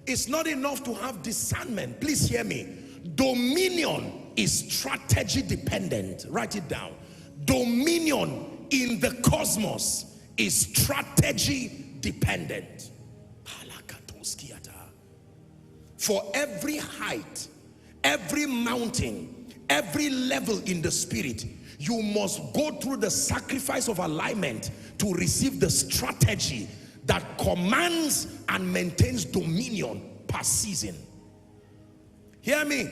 It's not enough to have discernment. Please hear me. Dominion is strategy dependent. Write it down. Dominion in the cosmos is strategy dependent. For every height, every mountain, every level in the spirit, you must go through the sacrifice of alignment to receive the strategy that commands and maintains dominion per season. Hear me.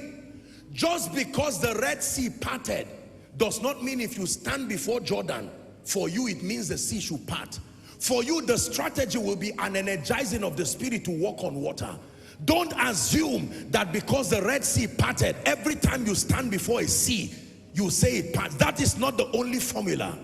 Just because the Red Sea parted does not mean if you stand before Jordan, for you it means the sea should part. For you, the strategy will be an energizing of the spirit to walk on water. Don't assume that because the Red Sea parted, every time you stand before a sea, you say it parts. That is not the only formula.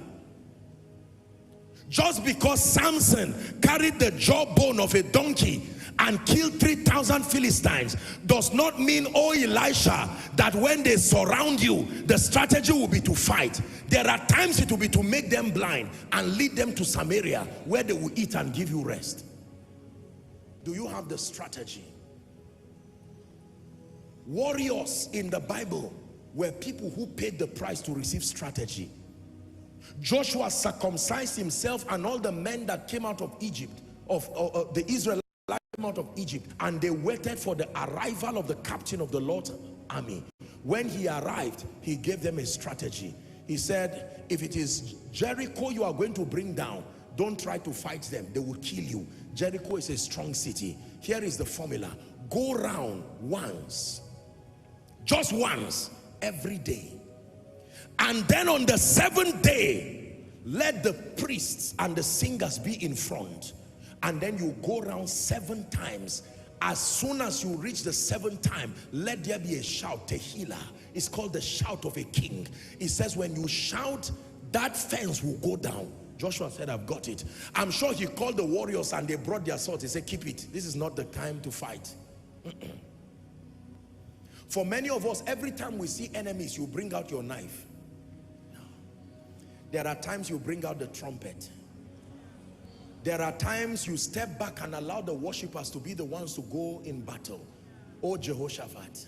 Just because Samson carried the jawbone of a donkey and killed 3,000 Philistines does not mean, oh Elisha, that when they surround you, the strategy will be to fight. There are times it will be to make them blind and lead them to Samaria where they will eat and give you rest. Do you have the strategy? Warriors in the Bible were people who paid the price to receive strategy. Joshua circumcised himself and all the men that came out of Egypt, the Israelites came out of Egypt, and they waited for the arrival of the captain of the Lord's army. When he arrived, he gave them a strategy. He said, if it is Jericho you are going to bring down, don't try to fight them. They will kill you. Jericho is a strong city. Here is the formula. Go round once. Just once every day. And then on the 7th day, let the priests and the singers be in front. And then you go around 7 times. As soon as you reach the 7th time, let there be a shout, tehillah. It's called the shout of a king. It says when you shout, that fence will go down. Joshua said, I've got it. I'm sure he called the warriors and they brought their swords. He said, keep it. This is not the time to fight. For many of us, every time we see enemies, you bring out your knife. No. There are times you bring out the trumpet. There are times you step back and allow the worshippers to be the ones to go in battle. Oh Jehoshaphat,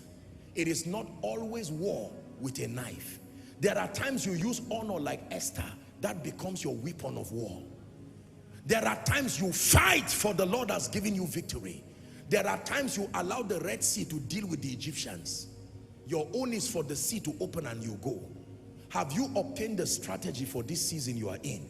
it is not always war with a knife. There are times you use honor like Esther. That becomes your weapon of war. There are times you fight for the Lord has given you victory. There are times you allow the Red Sea to deal with the Egyptians. Your own is for the sea to open and you go. Have you obtained the strategy for this season you are in?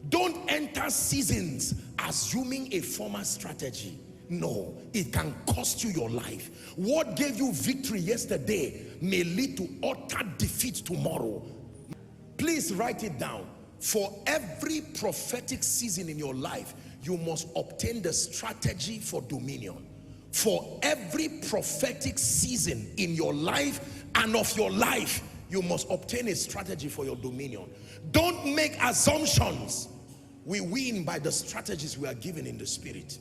Don't enter seasons assuming a former strategy. No, it can cost you your life. What gave you victory yesterday may lead to utter defeat tomorrow. Please write it down. For every prophetic season in your life, you must obtain the strategy for dominion. For every prophetic season in your life and of your life, you must obtain a strategy for your dominion. Don't make assumptions. We win by the strategies we are given in the spirit.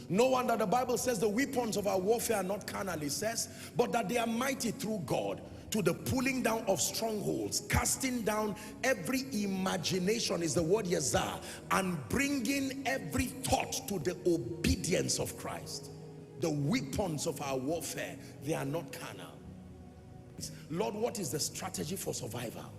No wonder the Bible says the weapons of our warfare are not carnal, it says, but that they are mighty through God to the pulling down of strongholds, casting down every imagination, is the word Yazah, and bringing every thought to the obedience of Christ. The weapons of our warfare, they are not carnal. Lord, what is the strategy for survival?